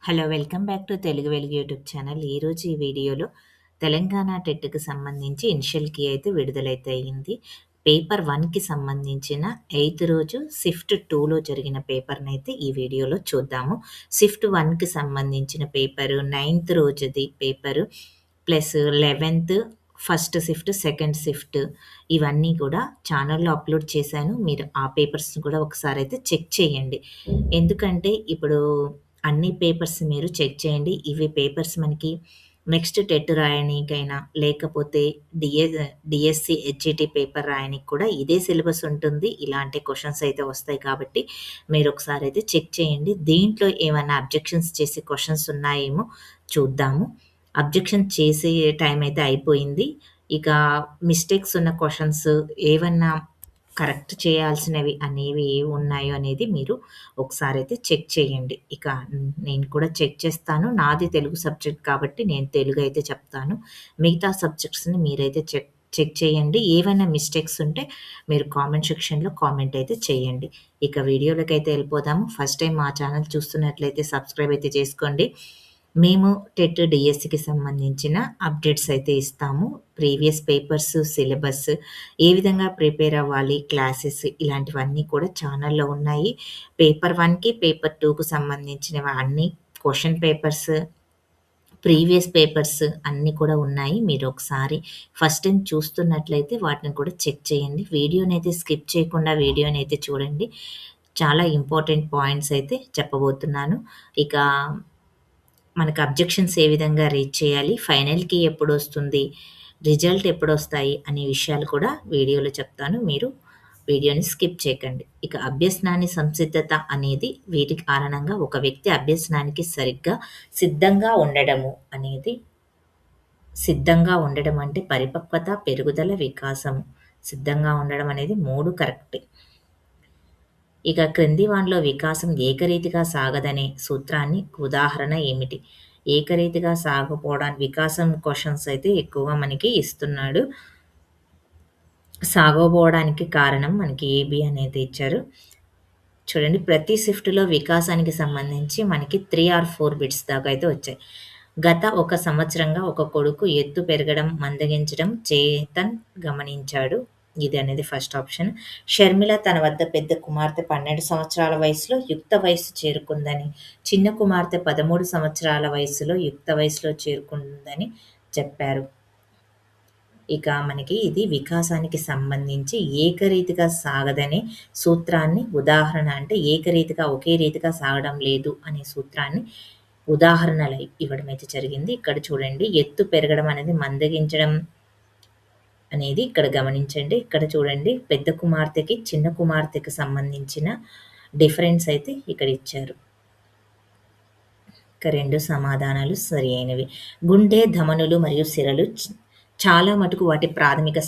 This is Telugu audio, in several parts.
Hello! Welcome back to Telugu వెలుగు యూట్యూబ్ ఛానల్. ఈరోజు ఈ వీడియోలో తెలంగాణ టెట్‌కి సంబంధించి ఇనిషియల్ కీ అయితే విడుదలైతే అయింది. పేపర్ 1కి సంబంధించిన 8థ్ రోజు షిఫ్ట్ 2లో జరిగిన పేపర్‌నైతే ఈ వీడియోలో చూద్దాము. షిఫ్ట్ 1కి సంబంధించిన పేపరు 9థ్ రోజుది పేపరు ప్లస్ 11థ్ ఫస్ట్ షిఫ్ట్, సెకండ్ షిఫ్ట్ ఇవన్నీ కూడా ఛానల్‌లో అప్‌లోడ్ చేశాను. మీరు ఆ పేపర్స్‌ని కూడా ఒకసారైతే చెక్ చేయండి. ఎందుకంటే ఇప్పుడు అన్ని పేపర్స్ మీరు చెక్ చేయండి. ఇవి పేపర్స్ మనకి నెక్స్ట్ టెట్ రాయనీకైనా, లేకపోతే డిఎ డిఎస్సి, హెచ్‌ఈటీ పేపర్ రాయనీకి కూడా ఇదే సిలబస్ ఉంటుంది. ఇలాంటి క్వెషన్స్ అయితే వస్తాయి కాబట్టి మీరొకసారైతే చెక్ చేయండి. దీంట్లో ఏమన్నా అబ్జెక్షన్స్ చేసే క్వెషన్స్ ఉన్నాయేమో చూద్దాము. అబ్జెక్షన్ చేసే టైం అయితే అయిపోయింది. ఇక మిస్టేక్స్ ఉన్న క్వెషన్స్ ఏవన్నా కరెక్ట్ చేయాల్సినవి అనేవి ఏవున్నాయో అనేది మీరు ఒకసారైతే చెక్ చేయండి. ఇక నేను కూడా చెక్ చేస్తాను. నాది తెలుగు సబ్జెక్ట్ కాబట్టి నేను తెలుగైతే చెప్తాను. మిగతా సబ్జెక్ట్స్‌ని మీరైతే చెక్ చేయండి. ఏవైనా మిస్టేక్స్ ఉంటే మీరు కామెంట్ సెక్షన్‌లో కామెంట్ అయితే చేయండి. ఇక వీడియోలోకైతే ఎళ్ళిపోదాము. ఫస్ట్ టైమ్ మా ఛానల్ చూస్తున్నట్లయితే సబ్స్క్రైబ్ అయితే చేసుకోండి. మేము టెట్, డీఎస్సీకి సంబంధించిన అప్డేట్స్ అయితే ఇస్తాము. ప్రీవియస్ పేపర్స్, సిలబస్ ఏ విధంగా ప్రిపేర్ అవ్వాలి, క్లాసెస్ ఇలాంటివన్నీ కూడా ఛానల్‌లో ఉన్నాయి. పేపర్ 1కి, పేపర్ 2కి సంబంధించినవి అన్ని క్వెషన్ పేపర్స్, ప్రీవియస్ పేపర్స్ అన్నీ కూడా ఉన్నాయి. మీరొకసారి ఫస్ట్ టైమ్ చూస్తున్నట్లయితే వాటిని కూడా చెక్ చేయండి. వీడియోనైతే స్కిప్ చేయకుండా వీడియోనైతే చూడండి. చాలా ఇంపార్టెంట్ పాయింట్స్ అయితే చెప్పబోతున్నాను. ఇక మనకు అబ్జెక్షన్స్ ఏ విధంగా రీచ్ చేయాలి, ఫైనల్‌కి ఎప్పుడొస్తుంది, రిజల్ట్ ఎప్పుడొస్తాయి అనే విషయాలు కూడా వీడియోలో చెప్తాను. మీరు వీడియోని స్కిప్ చేయకండి. ఇక అభ్యసనాన్ని సంసిద్ధత అనేది వీటి కారణంగా ఒక వ్యక్తి అభ్యసనానికి సరిగ్గా సిద్ధంగా ఉండడము అనేది సిద్ధంగా ఉండడం అంటే పరిపక్వత, పెరుగుదల, వికాసము. సిద్ధంగా ఉండడం అనేది 3 కరెక్టే. ఇక క్రింది వానిలో వికాసం ఏకరీతిగా సాగదనే సూత్రాన్ని ఉదాహరణ ఏమిటి? ఏకరీతిగా సాగపోవడానికి వికాసం క్వెషన్స్ అయితే ఎక్కువగా మనకి ఇస్తున్నాడు. సాగపోవడానికి కారణం మనకి ఏబీ అనేది ఇచ్చారు. చూడండి ప్రతి షిఫ్ట్‌లో వికాసానికి సంబంధించి మనకి 3 ఆర్ 4 బిట్స్ దాకా అయితే వచ్చాయి. గత ఒక సంవత్సరంగా ఒక కొడుకు ఎత్తు పెరగడం, మందగించడం చేతన్ గమనించాడు. ఇది అనేది ఫస్ట్ ఆప్షన్. షర్మిల తన వద్ద పెద్ద కుమార్తె 12 సంవత్సరాల వయసులో యుక్త వయస్సు చేరుకుందని, చిన్న కుమార్తె 13 సంవత్సరాల వయసులో యుక్త వయసులో చేరుకుందని చెప్పారు. ఇక మనకి ఇది వికాసానికి సంబంధించి ఏకరీతిగా సాగదనే సూత్రాన్ని ఉదాహరణ అంటే ఏకరీతిగా ఒకే రీతిగా సాగడం లేదు అనే సూత్రాన్ని ఉదాహరణలు ఇవ్వడం అయితే జరిగింది. ఇక్కడ చూడండి ఎత్తు పెరగడం అనేది మందగించడం అనేది ఇక్కడ గమనించండి. ఇక్కడ చూడండి పెద్ద కుమార్తెకి, చిన్న కుమార్తెకి సంబంధించిన డిఫరెన్స్ అయితే ఇక్కడ ఇచ్చారు. ఇక 2 సమాధానాలు సరి అయినవి. గుండె, ధమనులు మరియు సిరలు చాలా మటుకు వాటి ప్రాథమిక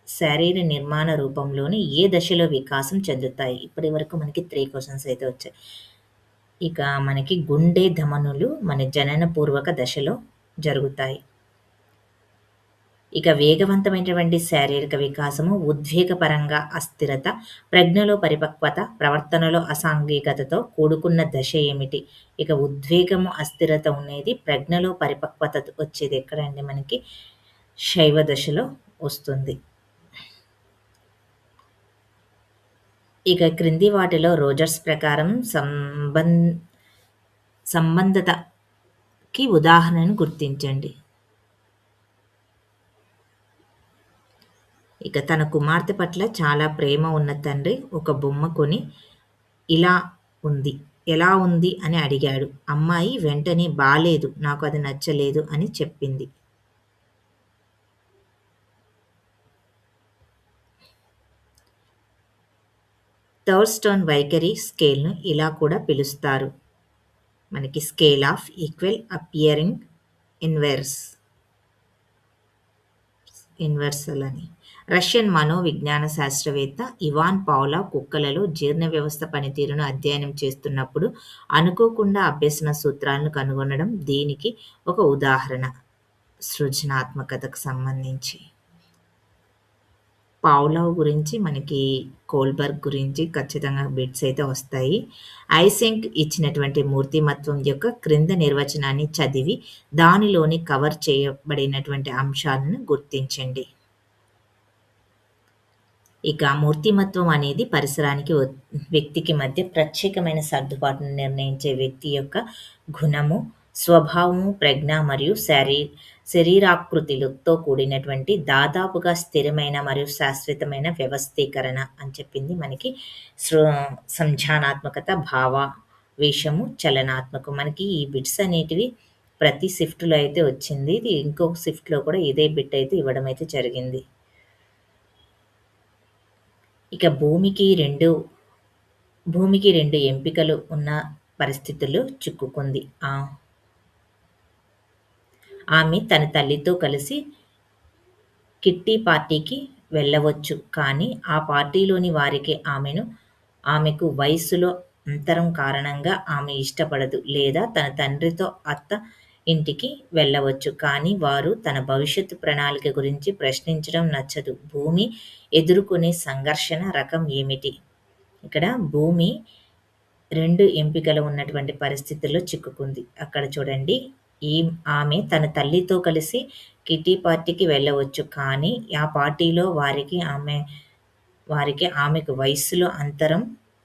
శారీర నిర్మాణ రూపంలోని ఏ దశలో వికాసం చెందుతాయి? ఇప్పటి వరకు మనకి 3 క్వెషన్స్ అయితే వచ్చాయి. ఇక మనకి గుండె, ధమనులు మన జనన పూర్వక దశలో జరుగుతాయి. ఇక వేగవంతమైనటువంటి శారీరక వికాసము, ఉద్వేగపరంగా అస్థిరత, ప్రజ్ఞలో పరిపక్వత, ప్రవర్తనలో అసాంఘికతతో కూడుకున్న దశ ఏమిటి? ఇక ఉద్వేగము, అస్థిరత ఉండేది ప్రజ్ఞలో పరిపక్వత వచ్చేది ఎక్కడండి మనకి? శైవ దశలో వస్తుంది. ఇక క్రింది వాటిలో రోజర్స్ ప్రకారం సంబంధతకి ఉదాహరణను గుర్తించండి. ఇక తన కుమార్తె పట్ల చాలా ప్రేమ ఉన్న తండ్రి ఒక బొమ్మ కొని ఎలా ఉంది అని అడిగాడు. అమ్మాయి వెంటనే బాలేదు, నాకు అది నచ్చలేదు అని చెప్పింది. థర్స్టోన్ వైఖరి స్కేల్‌ను ఇలా కూడా పిలుస్తారు. మనకి స్కేల్ ఆఫ్ ఈక్వల్ అపియరింగ్ ఇన్వర్సల్ అని. రష్యన్ మనోవిజ్ఞాన శాస్త్రవేత్త ఇవాన్ పావ్లావ్ కుక్కలలో జీర్ణ వ్యవస్థ పనితీరును అధ్యయనం చేస్తున్నప్పుడు అనుకోకుండా అభ్యసన సూత్రాలను కనుగొనడం దీనికి ఒక ఉదాహరణ. సృజనాత్మకతకు సంబంధించి. పావ్‌లోవ్ గురించి మనకి కోల్బర్గ్ గురించి ఖచ్చితంగా బిట్స్ అయితే వస్తాయి. ఐసెంక్ ఇచ్చినటువంటి మూర్తిమత్వం యొక్క క్రింద నిర్వచనాన్ని చదివి దానిలోని కవర్ చేయబడినటువంటి అంశాలను గుర్తించండి. ఇక మూర్తిమత్వం అనేది పరిసరానికి వ్యక్తికి మధ్య ప్రత్యేకమైన సర్దుబాటును నిర్ణయించే వ్యక్తి యొక్క గుణము, స్వభావము, ప్రజ్ఞ మరియు శరీరాకృతిలతో కూడినటువంటి దాదాపుగా స్థిరమైన మరియు శాశ్వతమైన వ్యవస్థీకరణ అని చెప్పింది మనకి సృ సంజ్ఞానాత్మకత, భావావేశము, చలనాత్మకం. మనకి ఈ బిట్స్ అనేటివి ప్రతి షిఫ్ట్‌లో అయితే వచ్చింది. ఇది ఇంకొక షిఫ్ట్‌లో కూడా ఇదే బిట్ అయితే ఇవ్వడం అయితే జరిగింది. ఇక భూమికి 2 ఎంపికలు ఉన్న పరిస్థితుల్లో చిక్కుకుంది. ఆమె తన తల్లితో కలిసి కిట్టి పార్టీకి వెళ్ళవచ్చు. కానీ ఆ పార్టీలోని వారికి ఆమెకు వయస్సులో అంతరం కారణంగా ఆమె ఇష్టపడదు. లేదా తన తండ్రితో అత్త ఇంటికి వెళ్ళవచ్చు. కానీ వారు తన భవిష్యత్తు ప్రణాళిక గురించి ప్రశ్నించడం నచ్చదు. భూమి ఎదుర్కొనే సంఘర్షణ రకం ఏమిటి? ఇక్కడ భూమి 2 ఎంపికలు ఉన్నటువంటి పరిస్థితుల్లో చిక్కుకుంది. అక్కడ చూడండి. ఆమె తన తల్లితో కలిసి కిట్టి పార్టీకి వెళ్ళవచ్చు. కానీ ఆ పార్టీలో ఆమెకు వయస్సులో అంతరం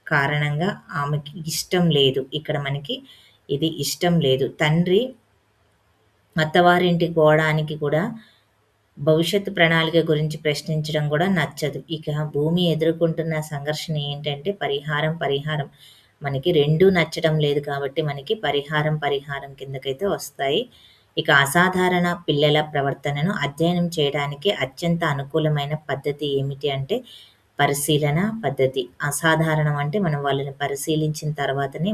కారణంగా ఆమెకి ఇష్టం లేదు. ఇక్కడ మనకి ఇది ఇష్టం లేదు. తండ్రి అత్తవారింటికి పోవడానికి కూడా భవిష్యత్తు ప్రణాళిక గురించి ప్రశ్నించడం కూడా నచ్చదు. ఇక భూమి ఎదుర్కొంటున్న సంఘర్షణ ఏంటంటే పరిహారం. మనకి 2 నచ్చడం లేదు కాబట్టి మనకి పరిహారం కిందకైతే వస్తాయి. ఇక అసాధారణ పిల్లల ప్రవర్తనను అధ్యయనం చేయడానికి అత్యంత అనుకూలమైన పద్ధతి ఏమిటి అంటే పరిశీలన పద్ధతి. అసాధారణం అంటే మనం వాళ్ళని పరిశీలించిన తర్వాతనే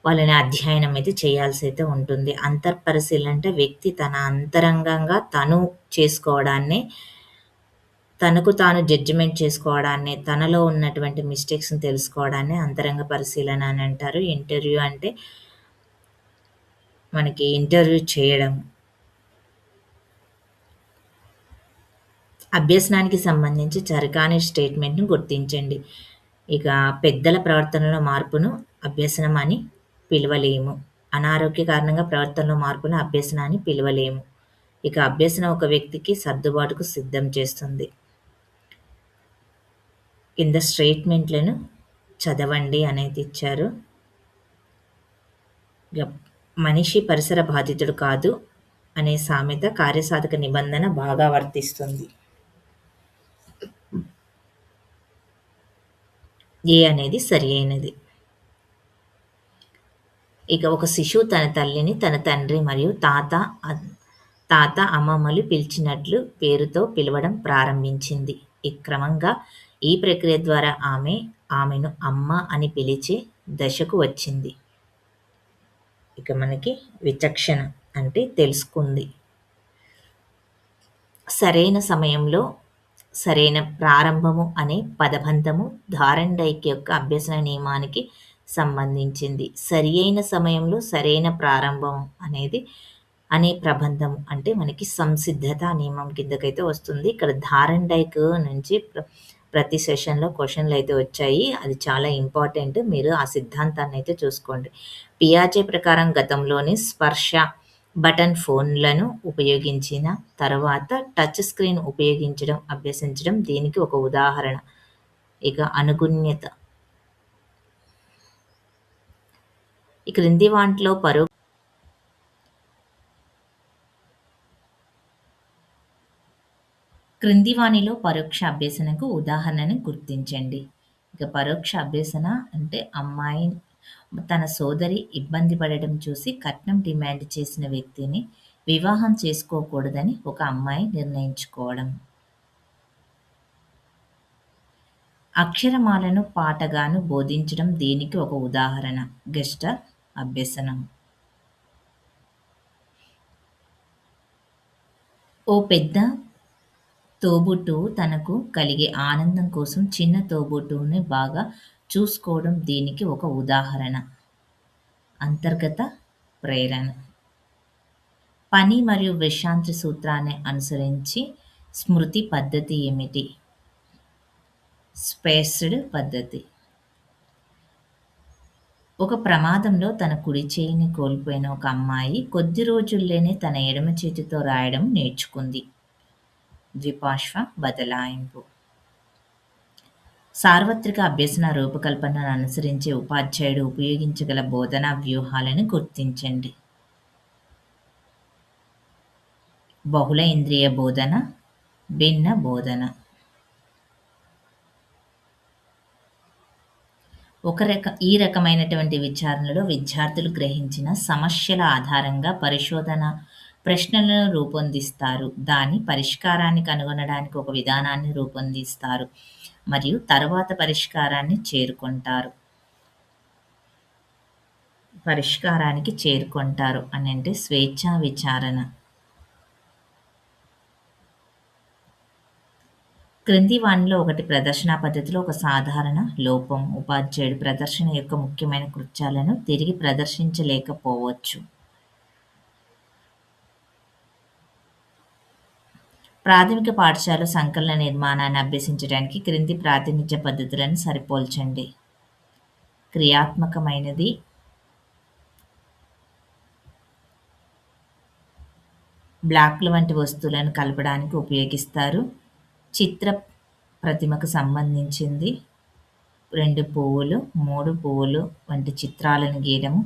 వాళ్ళని అధ్యయనం అయితే చేయాల్సి అయితే ఉంటుంది. అంతర్పరిశీలన అంటే వ్యక్తి తన అంతరంగంగా తను చేసుకోవడాన్నే, తనకు తాను జడ్జిమెంట్ చేసుకోవడాన్నే, తనలో ఉన్నటువంటి మిస్టేక్స్‌ని తెలుసుకోవడాన్నే అంతరంగ పరిశీలన అని అంటారు. ఇంటర్వ్యూ అంటే మనకి ఇంటర్వ్యూ చేయడం. అభ్యసనానికి సంబంధించి చరకాని స్టేట్మెంట్‌ని గుర్తించండి. ఇక పెద్దల ప్రవర్తనలో మార్పును అభ్యసనం అని పిలవలేము. అనారోగ్య కారణంగా ప్రవర్తనలో మార్పును అభ్యసనం అని పిలవలేము. ఇక అభ్యసనం ఒక వ్యక్తికి సర్దుబాటుకు సిద్ధం చేస్తుంది. కింద స్టేట్మెంట్‌లను చదవండి అనేది ఇచ్చారు. ఇక మనిషి పరిసర బాధితుడు కాదు అనే సామెత కార్యసాధక నిబంధన బాగా వర్తిస్తుంది. ఏ అనేది సరి అయినది. ఇక ఒక శిశువు తన తల్లిని తన తండ్రి మరియు తాత, అమ్మమ్మలు పిలిచినట్లు పేరుతో పిలవడం ప్రారంభించింది. క్రమంగా ఈ ప్రక్రియ ద్వారా ఆమెను అమ్మ అని పిలిచే దశకు వచ్చింది. ఇక మనకి విచక్షణ అంటే తెలుసుకుంది. సరైన సమయంలో సరైన ప్రారంభము అనే పదబంధము థార్న్డైక్ యొక్క అభ్యసన నియమానికి సంబంధించింది. సరియైన సమయంలో సరైన ప్రారంభం అనే ప్రబంధం అంటే మనకి సంసిద్ధత నియమం కిందకైతే వస్తుంది. ఇక్కడ థార్న్డైక్ నుంచి ప్రతి సెషన్‌లో క్వెషన్‌లయితే వచ్చాయి. అది చాలా ఇంపార్టెంట్. మీరు ఆ సిద్ధాంతాన్నయితే చూసుకోండి. పియాజే ప్రకారం గతంలోని స్పర్శ బటన్ ఫోన్‌లను ఉపయోగించిన తర్వాత టచ్ స్క్రీన్ ఉపయోగించడం అభ్యసించడం దీనికి ఒక ఉదాహరణ. ఇక అనుగుణ్యత. ఈ క్రింది వానిలో పరోక్ష అభ్యసనకు ఉదాహరణను గుర్తించండి. ఇక పరోక్ష అభ్యసన అంటే అమ్మాయి తన సోదరి ఇబ్బంది పడడం చూసి కట్నం డిమాండ్ చేసిన వ్యక్తిని వివాహం చేసుకోకూడదని ఒక అమ్మాయి నిర్ణయించుకోవడం. అక్షరమాలను పాటగాను బోధించడం దీనికి ఒక ఉదాహరణ. గెస్టర్ అభ్యసనం. ఓ పెద్ద తోబుట్టువు తనకు కలిగే ఆనందం కోసం చిన్న తోబుట్టువుని బాగా చూసుకోవడం దీనికి ఒక ఉదాహరణ. అంతర్గత ప్రేరణ. పని మరియు విశ్రాంతి సూత్రాన్ని అనుసరించి స్మృతి పద్ధతి ఏమిటి? స్పేస్డ్ పద్ధతి. ఒక ప్రమాదంలో తన కుడి చేయిని కోల్పోయిన ఒక అమ్మాయి కొద్ది రోజుల్లోనే తన ఎడమ చేతితో రాయడం నేర్చుకుంది. ద్విపార్శ్వ బదలాయింపు. సార్వత్రిక అభ్యసన రూపకల్పనను అనుసరించే ఉపాధ్యాయుడు ఉపయోగించగల బోధనా వ్యూహాలను గుర్తించండి. బహుళ ఇంద్రియ బోధన, భిన్న బోధన. ఈ రకమైనటువంటి విచారణలో విద్యార్థులు గ్రహించిన సమస్యల ఆధారంగా పరిశోధన ప్రశ్నలను రూపొందిస్తారు. దాని పరిష్కారాన్ని కనుగొనడానికి ఒక విధానాన్ని రూపొందిస్తారు మరియు తరువాత పరిష్కారానికి చేరుకుంటారు అని అంటే స్వేచ్ఛా విచారణ. క్రింది వానిలో ఒకటి ప్రదర్శనా పద్ధతిలో ఒక సాధారణ లోపం. ఉపాధ్యాయుడు ప్రదర్శన యొక్క ముఖ్యమైన కృత్యాలను తిరిగి ప్రదర్శించలేకపోవచ్చు. ప్రాథమిక పాఠశాల సంకలన నిర్మాణాన్ని అభ్యసించడానికి క్రింది ప్రాతినిధ్య పద్ధతులను సరిపోల్చండి. క్రియాత్మకమైనది, బ్లాక్ల వంటి వస్తువులను కలపడానికి ఉపయోగిస్తారు. చిత్ర ప్రతిమకు సంబంధించింది. 2 పువ్వులు, 3 పువ్వులు వంటి చిత్రాలను గీయడము.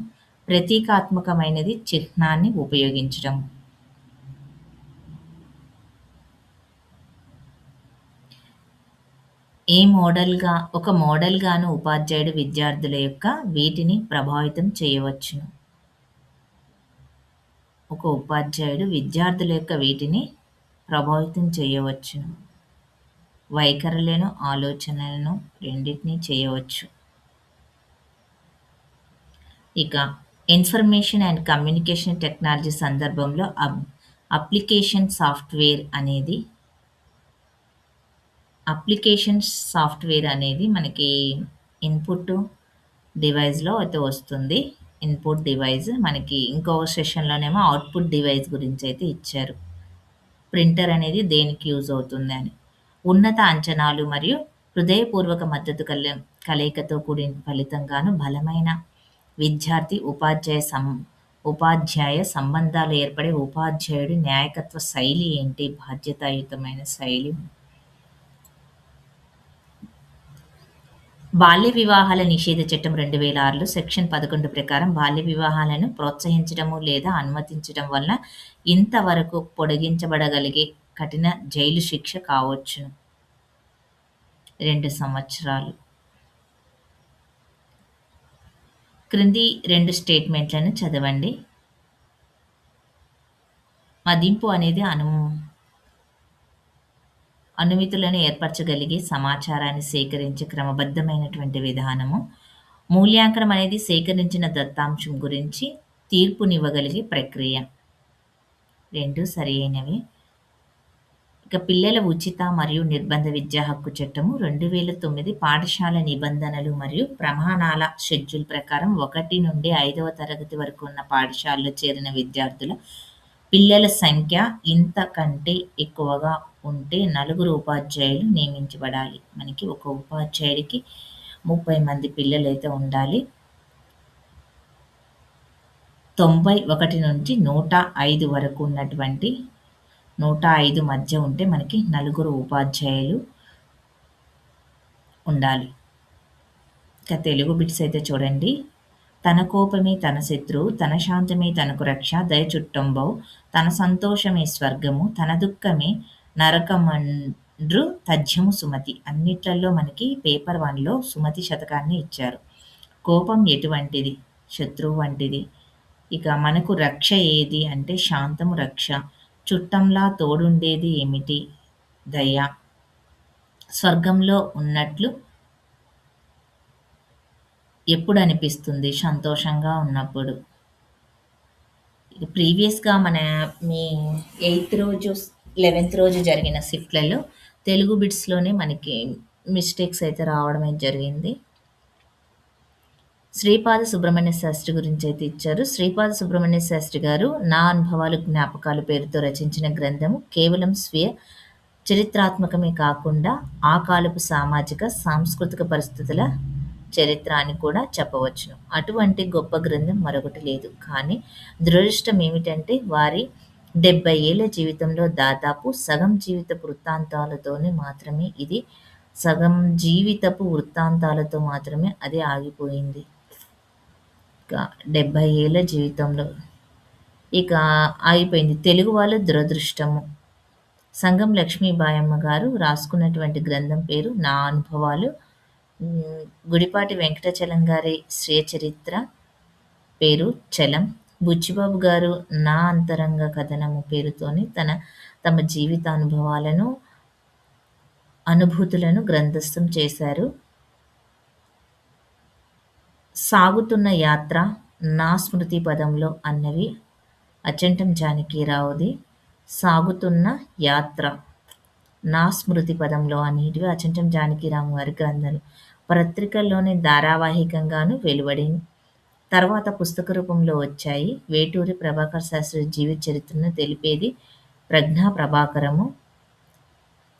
ప్రతీకాత్మకమైనది, చిహ్నాన్ని ఉపయోగించడం. ఒక మోడల్గాను ఉపాధ్యాయుడు విద్యార్థుల యొక్క వీటిని ప్రభావితం చేయవచ్చును. ఒక ఉపాధ్యాయుడు విద్యార్థుల యొక్క వీటిని ప్రభావితం చేయవచ్చును. వైఖరులను, ఆలోచనలను రెండింటినీ చేయవచ్చు. ఇక ఇన్ఫర్మేషన్ అండ్ కమ్యూనికేషన్ టెక్నాలజీ సందర్భంలో అప్లికేషన్ సాఫ్ట్వేర్ అనేది మనకి ఇన్పుట్ డివైస్లో అయితే వస్తుంది. ఇన్పుట్ డివైస్ మనకి ఇంకో సెషన్లోనేమో అవుట్పుట్ డివైస్ గురించి అయితే ఇచ్చారు. ప్రింటర్ అనేది దేనికి యూజ్ అవుతుంది అని. ఉన్నత అంచనాలు మరియు హృదయపూర్వక మద్దతు కలయికతో కూడిన ఫలితంగాను బలమైన విద్యార్థి ఉపాధ్యాయ సంబంధాలు ఏర్పడే ఉపాధ్యాయుడి నాయకత్వ శైలి ఏంటి? బాధ్యతాయుతమైన శైలి. బాల్య వివాహాల నిషేధ చట్టం 2006లో సెక్షన్ 11 ప్రకారం బాల్య వివాహాలను ప్రోత్సహించడము లేదా అనుమతించడం వలన ఇంతవరకు పొడిగించబడగలిగే కఠిన జైలు శిక్ష కావచ్చును. 2 సంవత్సరాలు. క్రింది 2 స్టేట్మెంట్లను చదవండి. మదింపు అనేది అనుమితులను ఏర్పరచగలిగే సమాచారాన్ని సేకరించే క్రమబద్ధమైనటువంటి విధానము. మూల్యాంకనం అనేది సేకరించిన దత్తాంశం గురించి తీర్పునివ్వగలిగే ప్రక్రియ. 2 సరియైనవి. ఇక పిల్లల ఉచిత మరియు నిర్బంధ విద్యా హక్కు చట్టము 2009 పాఠశాల నిబంధనలు మరియు ప్రమాణాల షెడ్యూల్ ప్రకారం 1 నుండి 5వ తరగతి వరకు ఉన్న పాఠశాలలో చేరిన విద్యార్థుల పిల్లల సంఖ్య ఇంతకంటే ఎక్కువగా ఉంటే 4 ఉపాధ్యాయులు నియమించబడాలి. మనకి ఒక ఉపాధ్యాయుడికి 30 మంది పిల్లలైతే ఉండాలి. 91 నుంచి 105 వరకు ఉన్నటువంటి 105 మధ్య ఉంటే మనకి 4 ఉపాధ్యాయులు ఉండాలి. ఇక తెలుగు బిట్స్ అయితే చూడండి. తన కోపమే తన శత్రువు, తన శాంతమే తనకు రక్ష, దయ చుట్టంబవు, తన సంతోషమే స్వర్గము, తన దుఃఖమే నరకమండ్రు తథ్యము సుమతి. అన్నిట్లలో మనకి పేపర్ 1లో సుమతి శతకాన్ని ఇచ్చారు. కోపం ఎటువంటిది? శత్రువు వంటిది. ఇక మనకు రక్ష ఏది అంటే శాంతము రక్ష. చుట్టంలా తోడుండేది ఏమిటి? దయ. స్వర్గంలో ఉన్నట్లు ఎప్పుడు అనిపిస్తుంది? సంతోషంగా ఉన్నప్పుడు. ప్రీవియస్‌గా మీ 8th రోజు, 11th రోజు జరిగిన షిఫ్ట్‌లలో తెలుగు బిట్స్‌లోనే మనకి మిస్టేక్స్ అయితే రావడం జరిగింది. శ్రీపాద సుబ్రహ్మణ్య శాస్త్రి గురించి అయితే ఇచ్చారు. శ్రీపాద సుబ్రహ్మణ్య శాస్త్రి గారు 'నా అనుభవాలు జ్ఞాపకాలు' పేరుతో రచించిన గ్రంథము కేవలం స్వీయ చరిత్రాత్మకమే కాకుండా ఆ కాలపు సామాజిక, సాంస్కృతిక పరిస్థితుల చరిత్ర అని కూడా చెప్పవచ్చును. అటువంటి గొప్ప గ్రంథం మరొకటి లేదు. కానీ దురదృష్టం ఏమిటంటే వారి 70 ఏళ్ల జీవితంలో దాదాపు సగం జీవితపు వృత్తాంతాలతోనే మాత్రమే ఇది సగం జీవితపు వృత్తాంతాలతో మాత్రమే అది ఆగిపోయింది. ఇక 70 ఏళ్ల జీవితంలో ఇక ఆగిపోయింది. తెలుగు వాళ్ళ దురదృష్టము. సంగం లక్ష్మీబాయమ్మ గారు రాసుకున్నటువంటి గ్రంథం పేరు 'నా అనుభవాలు'. గుడిపాటి వెంకటాచలం గారి స్వీయ చరిత్ర పేరు 'చలం'. బుచ్చిబాబు గారు 'నా అంతరంగ కథనము' పేరుతోని తమ జీవితానుభవాలను, అనుభూతులను గ్రంథస్థం చేశారు. 'సాగుతున్న యాత్ర', 'నా స్మృతి పదంలో' అన్నవి అచ్చంటం జానకీరావుది. 'సాగుతున్న యాత్ర', 'నా స్మృతి పదంలో' అనేటివి అచ్చంటం జానకీరాము గారి గ్రంథాలు. పత్రికల్లోనే ధారావాహికంగాను వెలువడి తర్వాత పుస్తక రూపంలో వచ్చాయి. వేటూరి ప్రభాకర శాస్త్రి జీవిత చరిత్రను తెలిపేది 'ప్రజ్ఞా ప్రభాకరము'.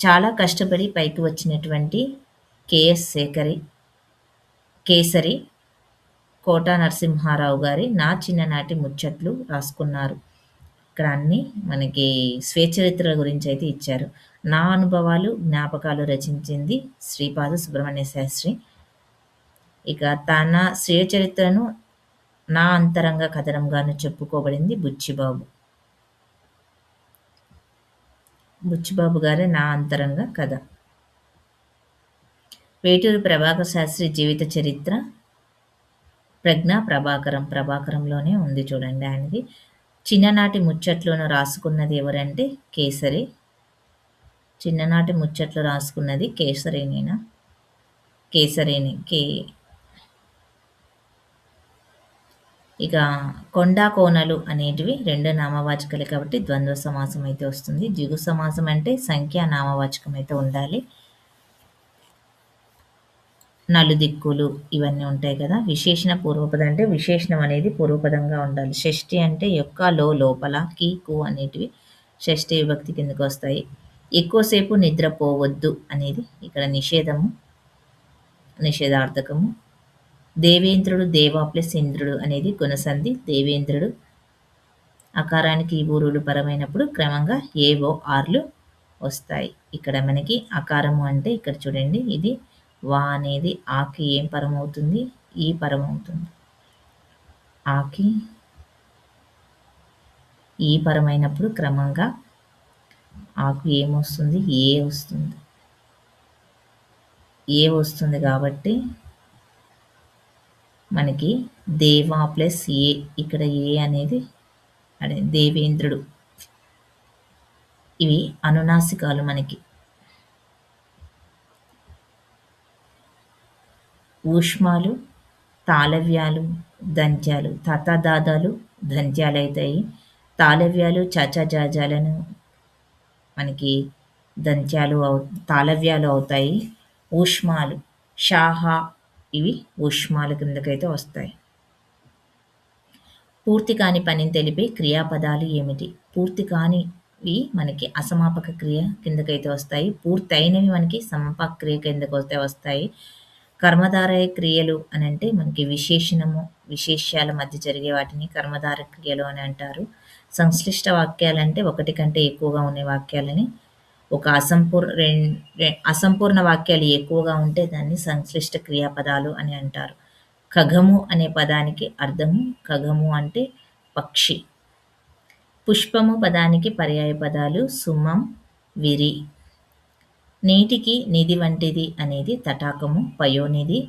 చాలా కష్టపడి పైకి వచ్చినటువంటి కేసరి కోటా నరసింహారావు గారి 'నా చిన్ననాటి ముచ్చట్లు' రాసుకున్నారు. ఇక్కడ అన్నీ మనకి స్వీయచరిత్రల గురించి అయితే ఇచ్చారు. 'నా అనుభవాలు జ్ఞాపకాలు' రచించింది శ్రీపాద సుబ్రహ్మణ్య శాస్త్రి. ఇక తన స్వీయ చరిత్రను 'నా అంతరంగ కథనంగాను' చెప్పుకోబడింది బుచ్చిబాబు గారి 'నా అంతరంగ కథ'. వేటూరి ప్రభాకర శాస్త్రి జీవిత చరిత్ర 'ప్రజ్ఞా ప్రభాకరంలోనే ఉంది చూడండి ఆయనది. చిన్ననాటి ముచ్చట్లను రాసుకున్నది ఎవరంటే కేసరి. చిన్ననాటి ముచ్చట్లు రాసుకున్నది కేసరేనేనా? కేసరేనే. ఇక కొండా కోనలు అనేటివి 2 నామవాచకాలే కాబట్టి ద్వంద్వ సమాసం అయితే వస్తుంది. ద్విగు సమాసం అంటే సంఖ్యా నామవాచకం అయితే ఉండాలి. నలుదిక్కులు ఇవన్నీ ఉంటాయి కదా. విశేషణ పూర్వపదం అంటే విశేషణం అనేది పూర్వపదంగా ఉండాలి. షష్ఠి అంటే యొక్క, లోపల, కి, కు అనేటివి షష్ఠి విభక్తి కిందకు వస్తాయి. ఎక్కువసేపు నిద్రపోవద్దు అనేది ఇక్కడ నిషేధార్థకము. దేవేంద్రుడు, దేవ ప్లస్ ఇంద్రుడు అనేది గుణసంధి. దేవేంద్రుడు అకారానికి ఈ ఊరులు పరమైనప్పుడు క్రమంగా ఏవో ఆర్లు వస్తాయి. ఇక్కడ మనకి అకారము అంటే ఇక్కడ చూడండి, ఇది వా అనేది ఆకి ఏం పరమవుతుంది? ఈ పరమవుతుంది. ఆకి ఈ పరమైనప్పుడు క్రమంగా ఆకు ఏమొస్తుంది? ఏ వస్తుంది. ఏ వస్తుంది కాబట్టి మనకి దేవా ప్లస్ ఏ, ఇక్కడ ఏ అనేది అదే దేవేంద్రుడు. ఇవి అనునాసికాలు మనకి. ఊష్మాలు, తాళవ్యాలు, దంత్యాలు, తతదాదాలు దంత్యాలు అవుతాయి. తాళవ్యాలు చచజాజాలను మనకి తాళవ్యాలు అవుతాయి. ఊష్మాలు షాహా ఇవి ఊష్మాల కిందకైతే వస్తాయి. పూర్తి కాని పనిని తెలిపే క్రియాపదాలు ఏమిటి? పూర్తి కానివి మనకి అసమాపక క్రియ కిందకైతే వస్తాయి. పూర్తయినవి మనకి సమాపక క్రియ కిందకైతే వస్తాయి. కర్మధారయ క్రియలు అని అంటే మనకి విశేష్యాల మధ్య జరిగే వాటిని కర్మధార క్రియలు అని అంటారు. సంశ్లిష్ట వాక్యాలంటే ఒకటి కంటే ఎక్కువగా ఉండే వాక్యాలని, ఒక అసంపూర్ణ వాక్యాలు ఎక్కువగా ఉంటే దాన్ని సంశ్లిష్ట క్రియాపదాలు అని అంటారు. ఖగము అనే పదానికి అర్థము ఖగము అంటే పక్షి. పుష్పము పదానికి పర్యాయ పదాలు సుమం, విరి. నీటికి నిధి వంటిది అనేది తటాకము, పయోనిధి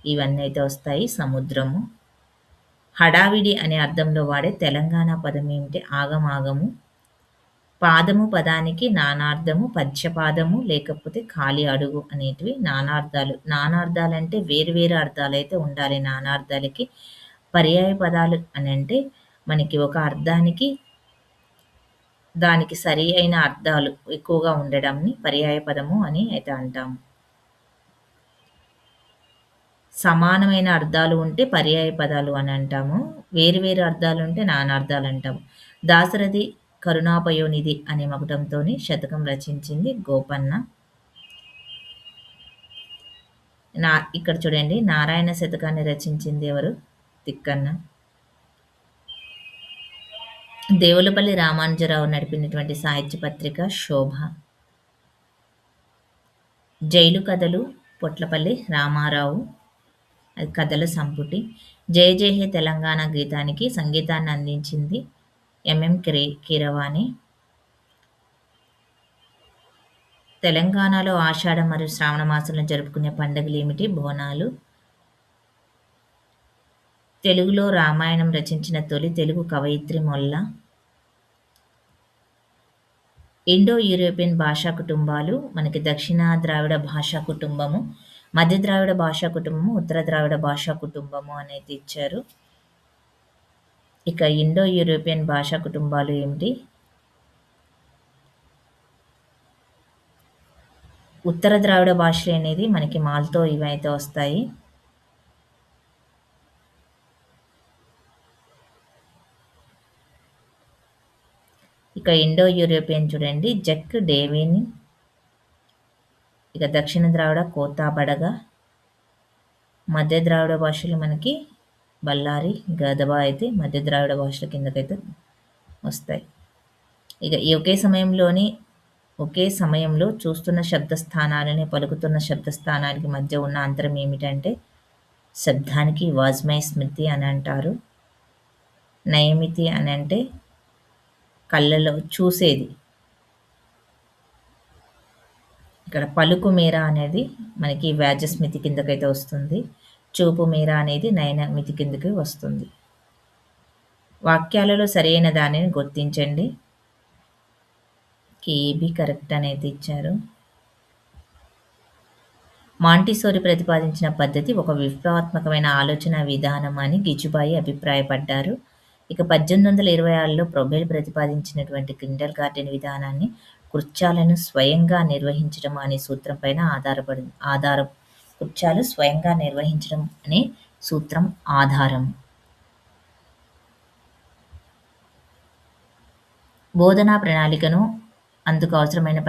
ఇవన్నీ అయితే వస్తాయి. సముద్రము. హడావిడి అనే అర్థంలో వాడే తెలంగాణ పదం ఏమిటి? ఆగమాగము. పాదము పదానికి నానార్థము, పద్యపాదము లేకపోతే ఖాళీ అడుగు అనేటివి నానార్థాలు. నానార్థాలంటే వేరు అర్థాలు అయితే ఉండాలి. నానార్థాలకి పర్యాయ పదాలు అని అంటే మనకి ఒక అర్థానికి దానికి సరి అయిన అర్థాలు ఎక్కువగా ఉండడంని పర్యాయ పదము అని అయితే అంటాము. సమానమైన అర్థాలు ఉంటే పర్యాయ పదాలు అని అంటాము. వేరు అర్థాలు ఉంటే నానార్థాలు అంటాము. దాశరథి కరుణాపయోనిధి అనే మకుటంతోని శతకం రచించింది గోపన్న. ఇక్కడ చూడండి, నారాయణ శతకాన్ని రచించింది ఎవరు? తిక్కన్న. దేవులపల్లి రామానుజరావు నడిపినటువంటి సాహిత్య పత్రిక శోభ. జైలు కథలు పొట్లపల్లి రామారావు, అది కథల సంపుటి. జయ జయ హే తెలంగాణ గీతానికి సంగీతాన్ని అందించింది ఎంఎం కీరవాణి. తెలంగాణలో ఆషాఢ మరియు శ్రావణ మాసంలో జరుపుకునే పండుగలు ఏమిటి? బోనాలు. తెలుగులో రామాయణం రచించిన తొలి తెలుగు కవయిత్రి మొల్ల. ఇండో యూరోపియన్ భాషా కుటుంబాలు మనకి దక్షిణ ద్రావిడ భాషా కుటుంబము, మధ్య ద్రావిడ భాషా కుటుంబము, ఉత్తర ద్రావిడ భాషా కుటుంబము అనేది ఇచ్చారు. ఇక ఇండో యూరోపియన్ భాషా కుటుంబాలు ఏమిటి? ఉత్తర ద్రావిడ భాషలు అనేది మనకి మాల్తో ఇవైతే వస్తాయి. ఇక ఇండో యూరోపియన్ చూడండి, జక్ డేవిని. ఇక దక్షిణ ద్రావిడ కోతా బడగ. మధ్య ద్రావిడ భాషలు మనకి బళ్ళారి గదబ అయితే మధ్య ద్రావిడ భాషల కిందకైతే వస్తాయి. ఇక ఈ ఒకే సమయంలో చూస్తున్న శబ్దస్థానాలని పలుకుతున్న శబ్దస్థానానికి మధ్య ఉన్న అంతరం ఏమిటంటే శబ్దానికి వాజ్మయ స్మృతి అని అంటారు. నయమితి అని అంటే కళ్ళలో చూసేది. ఇక్కడ పలుకు మేర అనేది మనకి వ్యాజస్మితి కిందకైతే వస్తుంది. చూపు మేర అనేది నయనమితి కిందకి వస్తుంది. వాక్యాలలో సరైన దానిని గుర్తించండి. ఏబి కరెక్ట్ అనేది ఇచ్చారు. మాంటిసోరి ప్రతిపాదించిన పద్ధతి ఒక విప్లవాత్మకమైన ఆలోచన విధానం అని గిజుబాయి అభిప్రాయపడ్డారు. ఇక 1826లో ప్రొబెల్ ప్రతిపాదించినటువంటి కిండర్ గార్డెన్ విధానాన్ని కృత్యాలను స్వయంగా నిర్వహించడం అనే సూత్రం పైన కృత్యాలు స్వయంగా నిర్వహించడం అనే సూత్రం ఆధారం. బోధనా ప్రణాళికను అందుకు అవసరమైన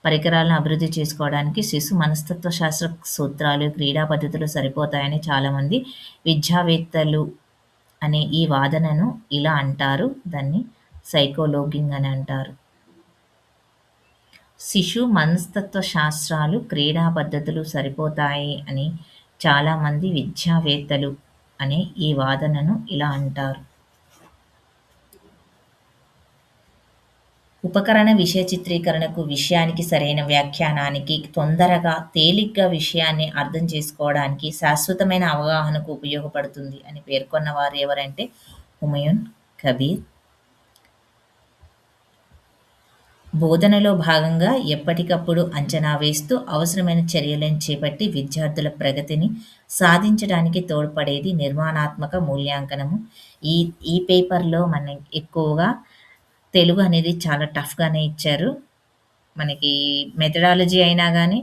పరికరాలను అభివృద్ధి చేసుకోవడానికి శిశు మనస్తత్వ శాస్త్ర సూత్రాలు, క్రీడా పద్ధతులు సరిపోతాయని చాలామంది విద్యావేత్తలు అనే ఈ వాదనను ఇలా అంటారు. దాన్ని సైకోలోగింగ్ అని అంటారు. శిశు మనస్తత్వ శాస్త్రాలు, క్రీడా పద్ధతులు సరిపోతాయి అని చాలామంది విద్యావేత్తలు అనే ఈ వాదనను ఇలా అంటారు. ఉపకరణ విషయ చిత్రీకరణకు విషయానికి సరైన వ్యాఖ్యానానికి, తొందరగా తేలిగ్గా విషయాన్ని అర్థం చేసుకోవడానికి, శాశ్వతమైన అవగాహనకు ఉపయోగపడుతుంది అని పేర్కొన్నవారు ఎవరంటే హుమయూన్ కబీర్. బోధనలో భాగంగా ఎప్పటికప్పుడు అంచనా వేస్తూ అవసరమైన చర్యలను చేపట్టి విద్యార్థుల ప్రగతిని సాధించడానికి తోడ్పడేది నిర్మాణాత్మక మూల్యాంకనము. ఈ పేపర్లో మనం ఎక్కువగా తెలుగు అనేది చాలా టఫ్గానే ఇచ్చారు. మనకి మెథడాలజీ అయినా కానీ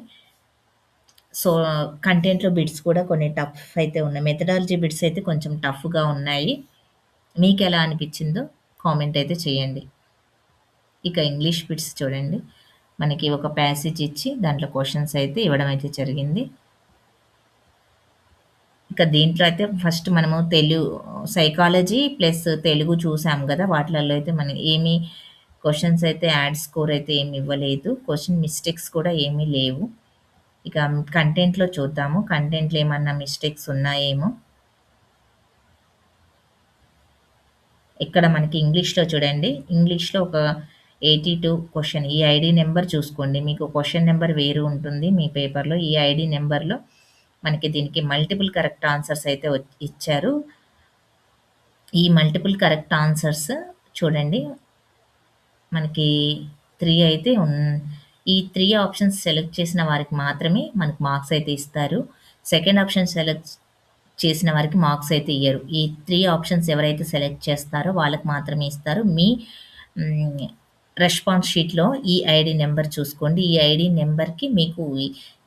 కంటెంట్లో బిట్స్ కూడా కొన్ని టఫ్ అయితే ఉన్నాయి. మెథడాలజీ బిట్స్ అయితే కొంచెం టఫ్గా ఉన్నాయి. మీకు ఎలా అనిపించిందో కామెంట్ అయితే చేయండి. ఇక ఇంగ్లీష్ బిట్స్ చూడండి, మనకి ఒక ప్యాసేజ్ ఇచ్చి దాంట్లో క్వశ్చన్స్ అయితే ఇవ్వడం అయితే జరిగింది. ఇక దీంట్లో అయితే ఫస్ట్ మనము సైకాలజీ ప్లస్ తెలుగు చూసాం కదా, వాటిలలో అయితే మనకి ఏమీ క్వశ్చన్స్ అయితే యాడ్ స్కోర్ అయితే ఏమి ఇవ్వలేదు. క్వశ్చన్ మిస్టేక్స్ కూడా ఏమీ లేవు. ఇక కంటెంట్లో చూద్దాము, కంటెంట్లో ఏమన్నా మిస్టేక్స్ ఉన్నాయేమో. ఇక్కడ మనకి ఇంగ్లీష్లో చూడండి, ఇంగ్లీష్లో ఒక 82 క్వశ్చన్. ఈ ఐడి నెంబర్ చూసుకోండి, మీకు క్వశ్చన్ నెంబర్ వేరు ఉంటుంది మీ పేపర్లో. ఈ ఐడి నెంబర్లో మనకి దీనికి మల్టిపుల్ కరెక్ట్ ఆన్సర్స్ అయితే ఇచ్చారు. ఈ మల్టిపుల్ కరెక్ట్ ఆన్సర్స్ చూడండి, మనకి 3 అయితే ఈ 3 ఆప్షన్స్ సెలెక్ట్ చేసిన వారికి మాత్రమే మనకు మార్క్స్ అయితే ఇస్తారు. సెకండ్ ఆప్షన్ సెలెక్ట్ చేసిన వారికి మార్క్స్ అయితే ఇయ్యరు. ఈ 3 ఆప్షన్స్ ఎవరైతే సెలెక్ట్ చేస్తారో వాళ్ళకి మాత్రమే ఇస్తారు. మీ రెస్పాన్స్ షీట్లో ఈ ఐడి నెంబర్ చూసుకోండి. ఈ ఐడి నెంబర్కి మీకు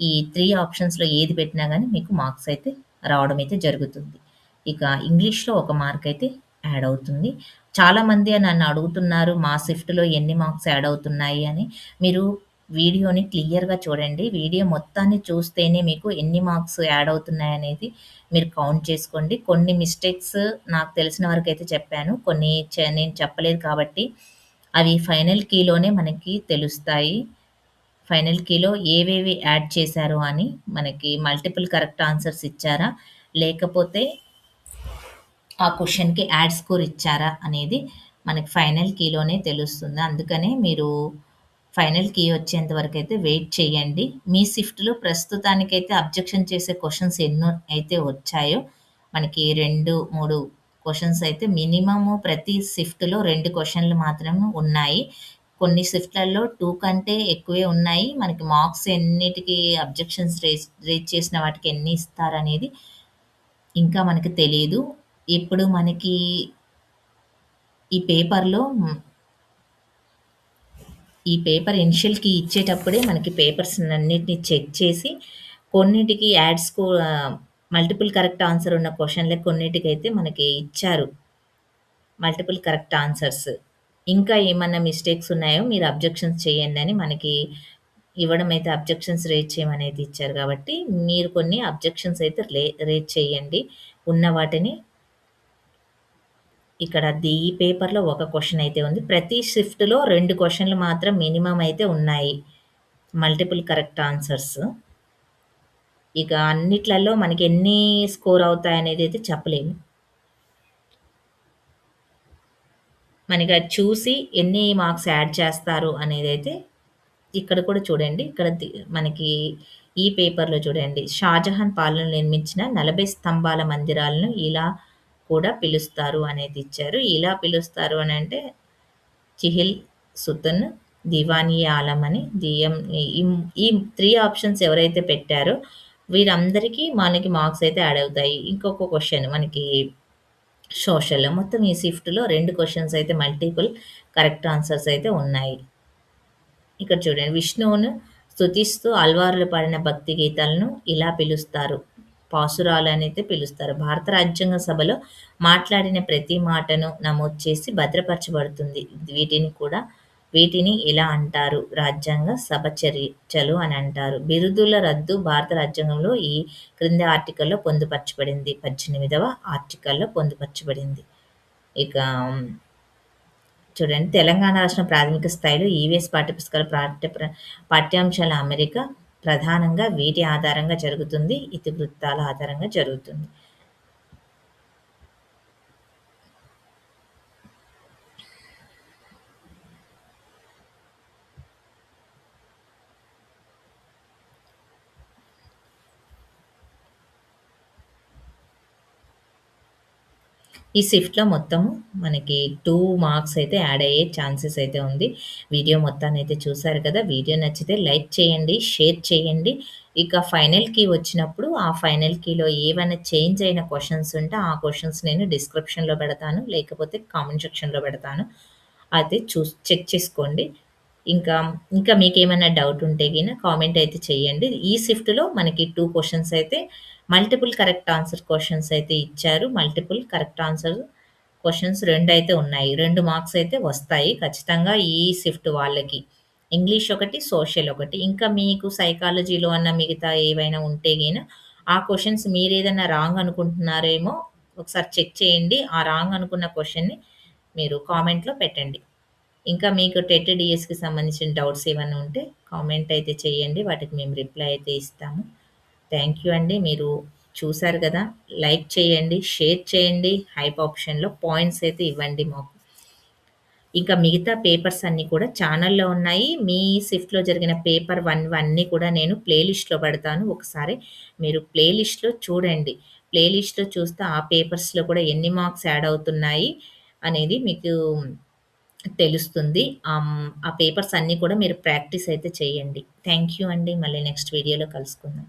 ఈ 3 ఆప్షన్స్లో ఏది పెట్టినా కానీ మీకు మార్క్స్ అయితే రావడం అయితే జరుగుతుంది. ఇక ఇంగ్లీష్లో 1 మార్క్ అయితే యాడ్ అవుతుంది. చాలామంది నన్ను అడుగుతున్నారు, మా షిఫ్ట్‌లో ఎన్ని మార్క్స్ యాడ్ అవుతున్నాయి అని. మీరు వీడియోని క్లియర్‌గా చూడండి. వీడియో మొత్తాన్ని చూస్తేనే మీకు ఎన్ని మార్క్స్ యాడ్ అవుతున్నాయనేది మీరు కౌంట్ చేసుకోండి. కొన్ని మిస్టేక్స్ నాకు తెలిసిన వరకైతే చెప్పాను. కొన్ని నేను చెప్పలేదు కాబట్టి అవి ఫైనల్ కీలోనే మనకి తెలుస్తాయి. ఫైనల్ కీలో ఏవేవి యాడ్ చేశారు అని మనకి మల్టిపుల్ కరెక్ట్ ఆన్సర్స్ ఇచ్చారా? లేకపోతే ఆ క్వెషన్‌కి యాడ్ స్కోర్ ఇచ్చారా అనేది మనకి ఫైనల్ కీలోనే తెలుస్తుంది. అందుకనే మీరు ఫైనల్ కీ వచ్చేంత వరకైతే వెయిట్ చేయండి. మీ షిఫ్ట్‌లో ప్రస్తుతానికైతే అబ్జెక్షన్ చేసే క్వెషన్స్ ఎన్నో అయితే వచ్చాయో, మనకి 2, 3 క్వెషన్స్ అయితే మినిమమ్ ప్రతి షిఫ్ట్‌లో 2 క్వెషన్‌లు మాత్రమే ఉన్నాయి. కొన్ని షిఫ్ట్‌లలో 2 కంటే ఎక్కువే ఉన్నాయి. మనకి మార్క్స్ ఎన్నిటికి అబ్జెక్షన్స్ రేజ్ చేసిన వాటికి ఎన్ని ఇస్తారనేది ఇంకా మనకి తెలీదు. ఇప్పుడు మనకి ఈ పేపర్‌లో ఈ పేపర్ ఇనిషియల్‌కి ఇచ్చేటప్పుడే మనకి పేపర్స్‌నన్నిటిని చెక్ చేసి, కొన్నిటికి మల్టిపుల్ కరెక్ట్ ఆన్సర్ ఉన్న క్వెషన్‌లకి కొన్నిటికైతే మనకి ఇచ్చారు. Multiple correct answers. ఇంకా ఏమన్నా మిస్టేక్స్ ఉన్నాయో మీరు అబ్జెక్షన్స్ చేయండని మనకి ఇవ్వడం అయితే అబ్జెక్షన్స్ రేజ్ చేయమనైతే ఇచ్చారు కాబట్టి, మీరు కొన్ని అబ్జెక్షన్స్ అయితే రేజ్ చేయండి. ఉన్న వాటిని ఇక్కడ ఈ పేపర్‌లో ఒక క్వెషన్ అయితే ఉంది. ప్రతి షిఫ్ట్‌లో 2 క్వెషన్‌లు మాత్రం మినిమమ్ అయితే ఉన్నాయి. Multiple correct answers. ఇక అన్నిట్లలో మనకి ఎన్ని స్కోర్ అవుతాయనేదైతే చెప్పలేము. మనకి అది చూసి ఎన్ని మార్క్స్ యాడ్ చేస్తారు అనేదైతే ఇక్కడ కూడా చూడండి. ఇక్కడ మనకి ఈ పేపర్‌లో చూడండి. 'షాజహాన్ పాలనలో నిర్మించిన 40 స్తంభాల మందిరాలను ఇలా కూడా పిలుస్తారు' అనేది ఇచ్చారు. ఇలా పిలుస్తారు అనంటే చిహిల్, సుతున్, దివాన్-ఇ-ఆలం అని ఈ ఈ 3 ఆప్షన్స్ ఎవరైతే పెట్టారో వీరందరికీ మనకి మార్క్స్ అయితే యాడ్ అవుతాయి. ఇంకొక క్వెషన్ మనకి సోషల్‌లో మొత్తం ఈ షిఫ్ట్‌లో 2 క్వెషన్స్ అయితే మల్టిపుల్ కరెక్ట్ ఆన్సర్స్ అయితే ఉన్నాయి. ఇక్కడ చూడండి. విష్ణువును స్తుతిస్తూ అల్వార్లు పాడిన భక్తి గీతాలను ఇలా పిలుస్తారు. పాసురాలనైతే పిలుస్తారు. భారత రాజ్యాంగ సభలో మాట్లాడిన ప్రతి మాటను నమోదు చేసి భద్రపరచబడుతుంది. వీటిని ఇలా అంటారు. రాజ్యాంగ సభ చర్చలు అని అంటారు. బిరుదుల రద్దు భారత రాజ్యాంగంలో ఈ క్రింది ఆర్టికల్‌లో పొందుపరచబడింది. 18వ ఆర్టికల్‌లో పొందుపరచబడింది. ఇక చూడండి. తెలంగాణ రాష్ట్రం ప్రాథమిక స్థాయిలో ఈవీఎస్ పాఠ్యపుస్తకాల పాఠ్యాంశాల అమరిక ప్రధానంగా వీటి ఆధారంగా జరుగుతుంది. ఇతివృత్తాల ఆధారంగా జరుగుతుంది. ఈ షిఫ్ట్‌లో మొత్తము మనకి 2 మార్క్స్ అయితే యాడ్ అయ్యే ఛాన్సెస్ అయితే ఉంది. వీడియో మొత్తాన్నయితే చూసారు కదా! వీడియో నచ్చితే లైక్ చేయండి, షేర్ చేయండి. ఇక ఫైనల్‌కి వచ్చినప్పుడు ఆ ఫైనల్ కీలో ఏవైనా చేంజ్ అయిన క్వెషన్స్ ఉంటే ఆ క్వెషన్స్ నేను డిస్క్రిప్షన్‌లో పెడతాను. లేకపోతే కామెంట్ సెక్షన్‌లో పెడతాను. అయితే చెక్ చేసుకోండి. ఇంకా, ఇంకా మీకేమైనా డౌట్ ఉంటే కామెంట్ అయితే చేయండి. ఈ షిఫ్ట్‌లో మనకి 2 క్వెషన్స్ అయితే మల్టిపుల్ కరెక్ట్ ఆన్సర్ క్వెషన్స్ అయితే ఇచ్చారు. మల్టిపుల్ కరెక్ట్ ఆన్సర్ క్వెషన్స్ 2 అయితే ఉన్నాయి. 2 మార్క్స్ అయితే వస్తాయి ఖచ్చితంగా ఈ షిఫ్ట్ వాళ్ళకి. ఇంగ్లీష్ ఒకటి, సోషల్ ఒకటి. ఇంకా మీకు సైకాలజీలో మిగతా ఏవైనా ఉంటే ఆ క్వెషన్స్ మీరేదైనా రాంగ్ అనుకుంటున్నారేమో ఒకసారి చెక్ చేయండి. ఆ రాంగ్ అనుకున్న క్వెషన్‌ని మీరు కామెంట్‌లో పెట్టండి. ఇంకా మీకు టెట్ డీఎస్‌కి సంబంధించిన డౌట్స్ ఏమన్నా ఉంటే కామెంట్ అయితే చేయండి. వాటికి మేము రిప్లై అయితే ఇస్తాము. థ్యాంక్ యూ అండి. మీరు చూసారు గదా! లైక్ చేయండి, షేర్ చేయండి, హైప్ ఆప్షన్‌లో పాయింట్స్ అయితే ఇవ్వండి మాకు. ఇంకా మిగతా పేపర్స్ అన్నీ కూడా ఛానెల్‌లో ఉన్నాయి. మీ షిఫ్ట్‌లో జరిగిన పేపర్ 1 అన్నీ కూడా నేను ప్లే లిస్ట్‌లో పెడతాను. ఒకసారి మీరు ప్లే లిస్ట్‌లో చూడండి. ప్లే లిస్ట్‌లో చూస్తే ఆ పేపర్స్‌లో కూడా ఎన్ని మార్క్స్ యాడ్ అవుతున్నాయి అనేది మీకు తెలుస్తుంది. ఆ పేపర్స్ అన్నీ కూడా మీరు ప్రాక్టీస్ అయితే చేయండి. థ్యాంక్ యూ అండి. మళ్ళీ నెక్స్ట్ వీడియోలో కలుసుకుందాం.